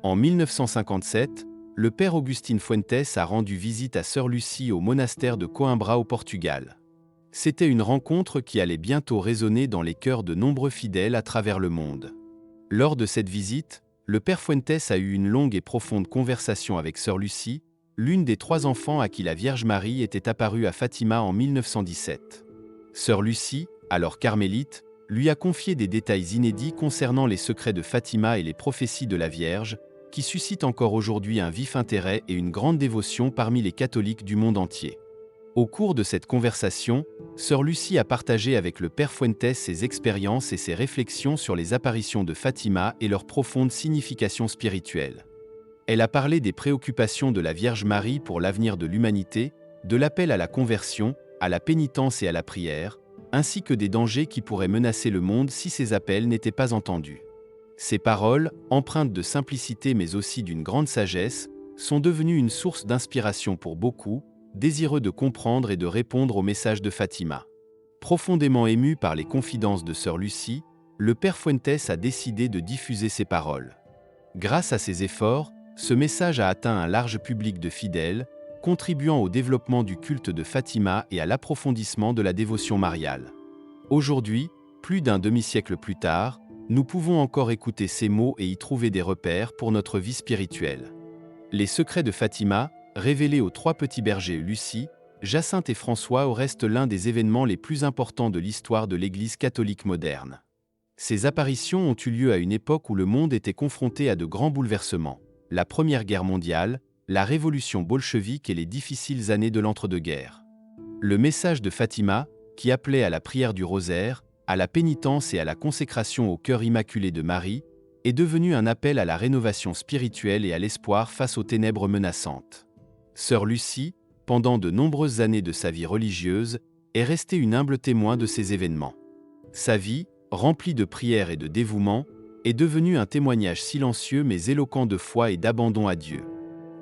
En 1957, le père Agustín Fuentes a rendu visite à Sœur Lucie au monastère de Coimbra au Portugal. C'était une rencontre qui allait bientôt résonner dans les cœurs de nombreux fidèles à travers le monde. Lors de cette visite, le père Fuentes a eu une longue et profonde conversation avec Sœur Lucie, l'une des 3 enfants à qui la Vierge Marie était apparue à Fatima en 1917. Sœur Lucie, alors carmélite, lui a confié des détails inédits concernant les secrets de Fatima et les prophéties de la Vierge, qui suscitent encore aujourd'hui un vif intérêt et une grande dévotion parmi les catholiques du monde entier. Au cours de cette conversation, Sœur Lucie a partagé avec le père Fuentes ses expériences et ses réflexions sur les apparitions de Fatima et leur profonde signification spirituelle. Elle a parlé des préoccupations de la Vierge Marie pour l'avenir de l'humanité, de l'appel à la conversion, à la pénitence et à la prière, ainsi que des dangers qui pourraient menacer le monde si ces appels n'étaient pas entendus. Ces paroles, empreintes de simplicité mais aussi d'une grande sagesse, sont devenues une source d'inspiration pour beaucoup, désireux de comprendre et de répondre au message de Fatima. Profondément ému par les confidences de Sœur Lucie, le père Fuentes a décidé de diffuser ces paroles. Grâce à ces efforts, ce message a atteint un large public de fidèles, contribuant au développement du culte de Fatima et à l'approfondissement de la dévotion mariale. Aujourd'hui, plus d'un demi-siècle plus tard, nous pouvons encore écouter ces mots et y trouver des repères pour notre vie spirituelle. Les secrets de Fatima, révélés aux 3 petits bergers Lucie, Jacinthe et François, restent l'un des événements les plus importants de l'histoire de l'Église catholique moderne. Ces apparitions ont eu lieu à une époque où le monde était confronté à de grands bouleversements, la Première Guerre mondiale, la révolution bolchevique et les difficiles années de l'entre-deux-guerres. Le message de Fatima, qui appelait à la prière du rosaire, à la pénitence et à la consécration au cœur immaculé de Marie, est devenu un appel à la rénovation spirituelle et à l'espoir face aux ténèbres menaçantes. Sœur Lucie, pendant de nombreuses années de sa vie religieuse, est restée une humble témoin de ces événements. Sa vie, remplie de prières et de dévouement, est devenue un témoignage silencieux mais éloquent de foi et d'abandon à Dieu.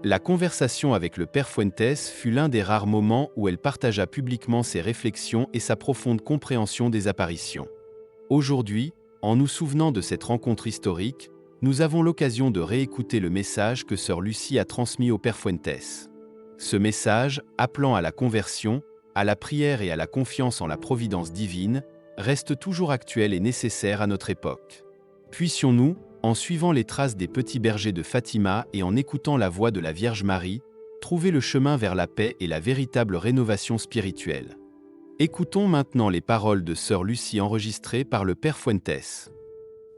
La conversation avec le père Fuentes fut l'un des rares moments où elle partagea publiquement ses réflexions et sa profonde compréhension des apparitions. Aujourd'hui, en nous souvenant de cette rencontre historique, nous avons l'occasion de réécouter le message que Sœur Lucie a transmis au père Fuentes. Ce message, appelant à la conversion, à la prière et à la confiance en la providence divine, reste toujours actuel et nécessaire à notre époque. Puissions-nous, en suivant les traces des petits bergers de Fatima et en écoutant la voix de la Vierge Marie, trouver le chemin vers la paix et la véritable rénovation spirituelle. Écoutons maintenant les paroles de Sœur Lucie enregistrées par le père Fuentes.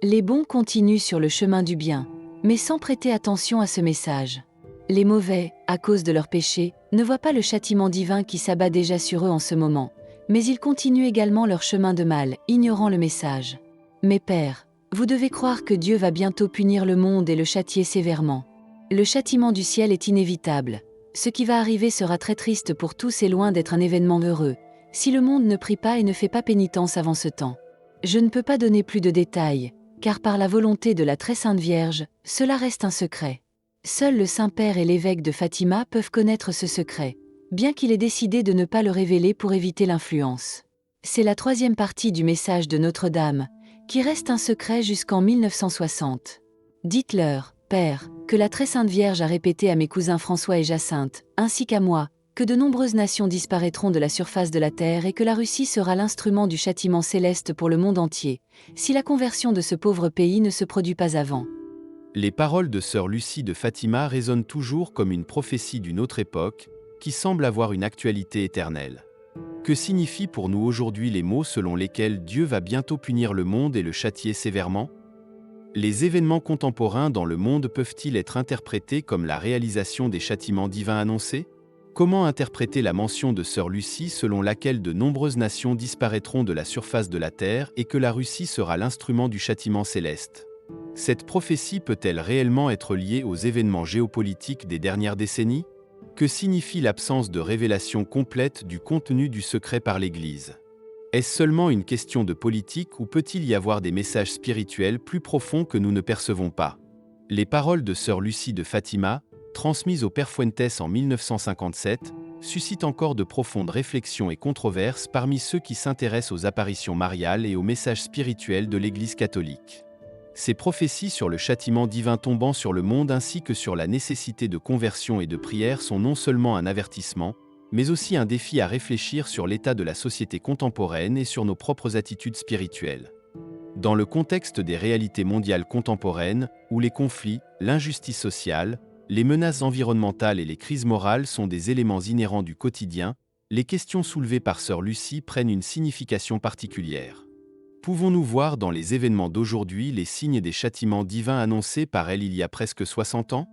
Les bons continuent sur le chemin du bien, mais sans prêter attention à ce message. Les mauvais, à cause de leurs péchés, ne voient pas le châtiment divin qui s'abat déjà sur eux en ce moment, mais ils continuent également leur chemin de mal, ignorant le message. Mes pères, vous devez croire que Dieu va bientôt punir le monde et le châtier sévèrement. Le châtiment du ciel est inévitable. Ce qui va arriver sera très triste pour tous et loin d'être un événement heureux, si le monde ne prie pas et ne fait pas pénitence avant ce temps. Je ne peux pas donner plus de détails, car par la volonté de la très sainte Vierge, cela reste un secret. Seul le Saint-Père et l'évêque de Fatima peuvent connaître ce secret, bien qu'il ait décidé de ne pas le révéler pour éviter l'influence. C'est la 3e partie du message de Notre-Dame, qui reste un secret jusqu'en 1960. Dites-leur, Père, que la très sainte Vierge a répété à mes cousins François et Jacinthe, ainsi qu'à moi, que de nombreuses nations disparaîtront de la surface de la terre et que la Russie sera l'instrument du châtiment céleste pour le monde entier, si la conversion de ce pauvre pays ne se produit pas avant. Les paroles de Sœur Lucie de Fatima résonnent toujours comme une prophétie d'une autre époque, qui semble avoir une actualité éternelle. Que signifient pour nous aujourd'hui les mots selon lesquels Dieu va bientôt punir le monde et le châtier sévèrement? Les événements contemporains dans le monde peuvent-ils être interprétés comme la réalisation des châtiments divins annoncés? Comment interpréter la mention de Sœur Lucie selon laquelle de nombreuses nations disparaîtront de la surface de la terre et que la Russie sera l'instrument du châtiment céleste? Cette prophétie peut-elle réellement être liée aux événements géopolitiques des dernières décennies? Que signifie l'absence de révélation complète du contenu du secret par l'Église? Est-ce seulement une question de politique ou peut-il y avoir des messages spirituels plus profonds que nous ne percevons pas? Les paroles de Sœur Lucie de Fatima, transmises au père Fuentes en 1957, suscitent encore de profondes réflexions et controverses parmi ceux qui s'intéressent aux apparitions mariales et aux messages spirituels de l'Église catholique. Ces prophéties sur le châtiment divin tombant sur le monde ainsi que sur la nécessité de conversion et de prière sont non seulement un avertissement, mais aussi un défi à réfléchir sur l'état de la société contemporaine et sur nos propres attitudes spirituelles. Dans le contexte des réalités mondiales contemporaines, où les conflits, l'injustice sociale, les menaces environnementales et les crises morales sont des éléments inhérents du quotidien, les questions soulevées par Sœur Lucie prennent une signification particulière. Pouvons-nous voir dans les événements d'aujourd'hui les signes des châtiments divins annoncés par elle il y a presque 60 ans?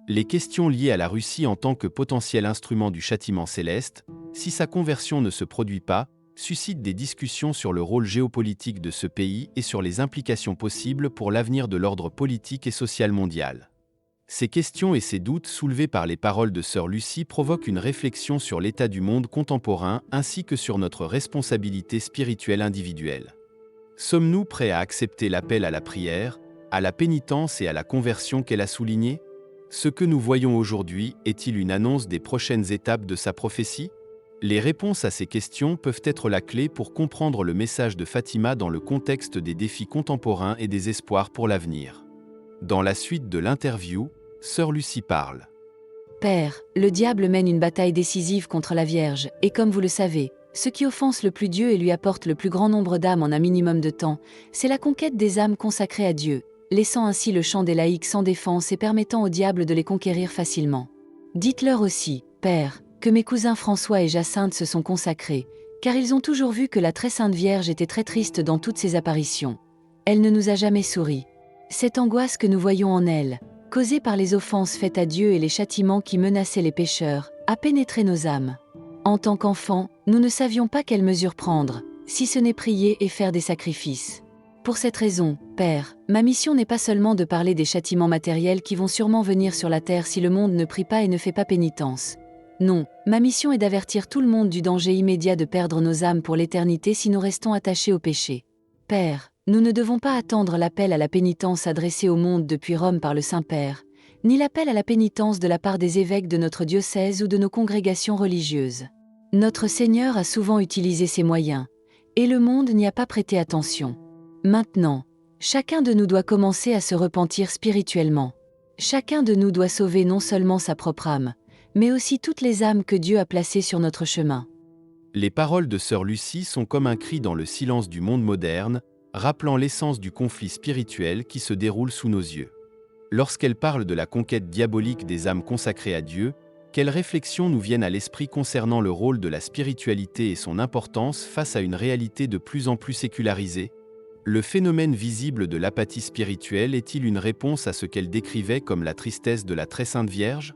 Les questions liées à la Russie en tant que potentiel instrument du châtiment céleste, si sa conversion ne se produit pas, suscitent des discussions sur le rôle géopolitique de ce pays et sur les implications possibles pour l'avenir de l'ordre politique et social mondial. Ces questions et ces doutes soulevés par les paroles de Sœur Lucie provoquent une réflexion sur l'état du monde contemporain ainsi que sur notre responsabilité spirituelle individuelle. Sommes-nous prêts à accepter l'appel à la prière, à la pénitence et à la conversion qu'elle a souligné? Ce que nous voyons aujourd'hui est-il une annonce des prochaines étapes de sa prophétie? Les réponses à ces questions peuvent être la clé pour comprendre le message de Fatima dans le contexte des défis contemporains et des espoirs pour l'avenir. Dans la suite de l'interview, Sœur Lucie parle. Père, le diable mène une bataille décisive contre la Vierge, et comme vous le savez, ce qui offense le plus Dieu et lui apporte le plus grand nombre d'âmes en un minimum de temps, c'est la conquête des âmes consacrées à Dieu, laissant ainsi le champ des laïcs sans défense et permettant au diable de les conquérir facilement. Dites-leur aussi, Père, que mes cousins François et Jacinthe se sont consacrés, car ils ont toujours vu que la très sainte Vierge était très triste dans toutes ses apparitions. Elle ne nous a jamais souri. Cette angoisse que nous voyons en elle, causée par les offenses faites à Dieu et les châtiments qui menaçaient les pécheurs, a pénétré nos âmes. En tant qu'enfants, nous ne savions pas quelle mesure prendre, si ce n'est prier et faire des sacrifices. Pour cette raison, Père, ma mission n'est pas seulement de parler des châtiments matériels qui vont sûrement venir sur la terre si le monde ne prie pas et ne fait pas pénitence. Non, ma mission est d'avertir tout le monde du danger immédiat de perdre nos âmes pour l'éternité si nous restons attachés au péché. Père, nous ne devons pas attendre l'appel à la pénitence adressé au monde depuis Rome par le Saint-Père, ni l'appel à la pénitence de la part des évêques de notre diocèse ou de nos congrégations religieuses. Notre Seigneur a souvent utilisé ces moyens, et le monde n'y a pas prêté attention. Maintenant, chacun de nous doit commencer à se repentir spirituellement. Chacun de nous doit sauver non seulement sa propre âme, mais aussi toutes les âmes que Dieu a placées sur notre chemin. Les paroles de Sœur Lucie sont comme un cri dans le silence du monde moderne, rappelant l'essence du conflit spirituel qui se déroule sous nos yeux. Lorsqu'elle parle de la conquête diabolique des âmes consacrées à Dieu, quelles réflexions nous viennent à l'esprit concernant le rôle de la spiritualité et son importance face à une réalité de plus en plus sécularisée? Le phénomène visible de l'apathie spirituelle est-il une réponse à ce qu'elle décrivait comme la tristesse de la très sainte Vierge?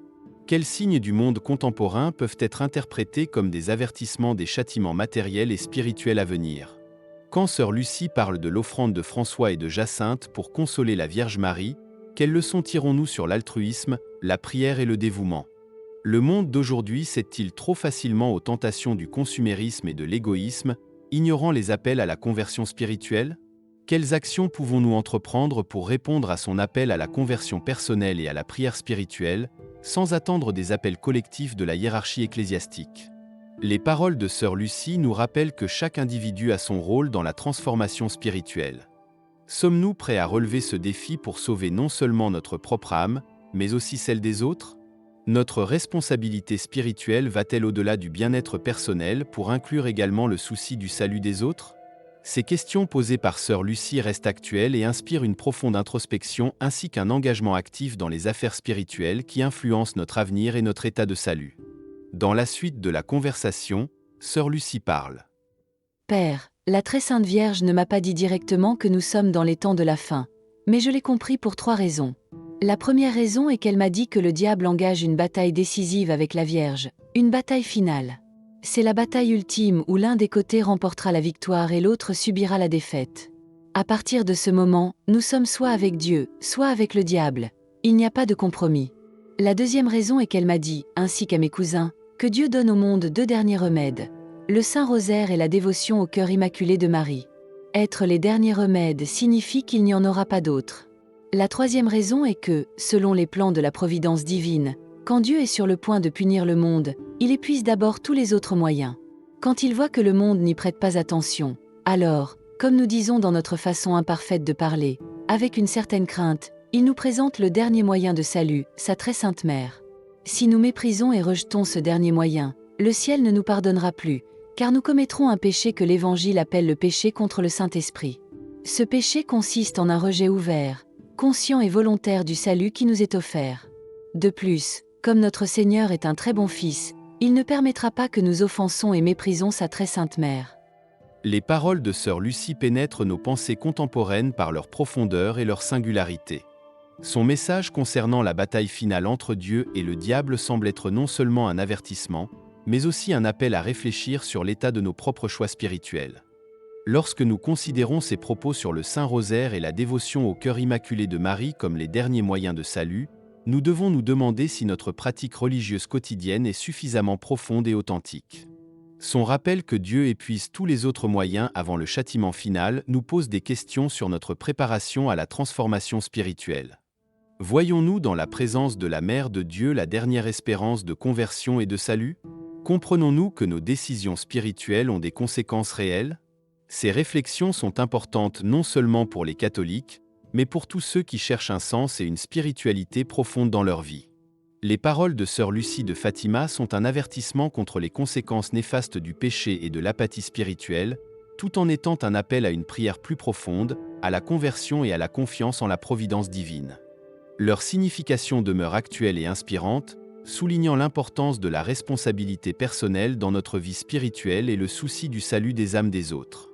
Quels signes du monde contemporain peuvent être interprétés comme des avertissements des châtiments matériels et spirituels à venir? Quand Sœur Lucie parle de l'offrande de François et de Jacinthe pour consoler la Vierge Marie, quelles leçons tirons-nous sur l'altruisme, la prière et le dévouement? Le monde d'aujourd'hui cède-t-il trop facilement aux tentations du consumérisme et de l'égoïsme, ignorant les appels à la conversion spirituelle? Quelles actions pouvons-nous entreprendre pour répondre à son appel à la conversion personnelle et à la prière spirituelle, sans attendre des appels collectifs de la hiérarchie ecclésiastique? Les paroles de Sœur Lucie nous rappellent que chaque individu a son rôle dans la transformation spirituelle. Sommes-nous prêts à relever ce défi pour sauver non seulement notre propre âme, mais aussi celle des autres? Notre responsabilité spirituelle va-t-elle au-delà du bien-être personnel pour inclure également le souci du salut des autres? Ces questions posées par Sœur Lucie restent actuelles et inspirent une profonde introspection ainsi qu'un engagement actif dans les affaires spirituelles qui influencent notre avenir et notre état de salut. Dans la suite de la conversation, Sœur Lucie parle. Père, la très sainte Vierge ne m'a pas dit directement que nous sommes dans les temps de la fin, mais je l'ai compris pour 3 raisons. La première raison est qu'elle m'a dit que le diable engage une bataille décisive avec la Vierge, une bataille finale. C'est la bataille ultime où l'un des côtés remportera la victoire et l'autre subira la défaite. À partir de ce moment, nous sommes soit avec Dieu, soit avec le diable. Il n'y a pas de compromis. La deuxième raison est qu'elle m'a dit, ainsi qu'à mes cousins, que Dieu donne au monde 2 derniers remèdes, le Saint-Rosaire et la dévotion au cœur immaculé de Marie. Être les derniers remèdes signifie qu'il n'y en aura pas d'autres. La troisième raison est que, selon les plans de la providence divine, quand Dieu est sur le point de punir le monde, il épuise d'abord tous les autres moyens. Quand il voit que le monde n'y prête pas attention, alors, comme nous disons dans notre façon imparfaite de parler, Avec une certaine crainte, il nous présente le dernier moyen de salut, sa très sainte mère. Si nous méprisons et rejetons ce dernier moyen, le ciel ne nous pardonnera plus, car nous commettrons un péché que l'Évangile appelle le péché contre le Saint-Esprit. Ce péché consiste en un rejet ouvert, conscient et volontaire du salut qui nous est offert. De plus, comme notre Seigneur est un très bon Fils, il ne permettra pas que nous offensons et méprisons sa très sainte mère. Les paroles de sœur Lucie pénètrent nos pensées contemporaines par leur profondeur et leur singularité. Son message concernant la bataille finale entre Dieu et le diable semble être non seulement un avertissement, mais aussi un appel à réfléchir sur l'état de nos propres choix spirituels. Lorsque nous considérons ses propos sur le Saint-Rosaire et la dévotion au cœur immaculé de Marie comme les derniers moyens de salut, nous devons nous demander si notre pratique religieuse quotidienne est suffisamment profonde et authentique. Son rappel que Dieu épuise tous les autres moyens avant le châtiment final nous pose des questions sur notre préparation à la transformation spirituelle. Voyons-nous dans la présence de la Mère de Dieu la dernière espérance de conversion et de salut? Comprenons-nous que nos décisions spirituelles ont des conséquences réelles? Ces réflexions sont importantes non seulement pour les catholiques, mais pour tous ceux qui cherchent un sens et une spiritualité profonde dans leur vie. Les paroles de sœur Lucie de Fatima sont un avertissement contre les conséquences néfastes du péché et de l'apathie spirituelle, tout en étant un appel à une prière plus profonde, à la conversion et à la confiance en la providence divine. Leur signification demeure actuelle et inspirante, soulignant l'importance de la responsabilité personnelle dans notre vie spirituelle et le souci du salut des âmes des autres.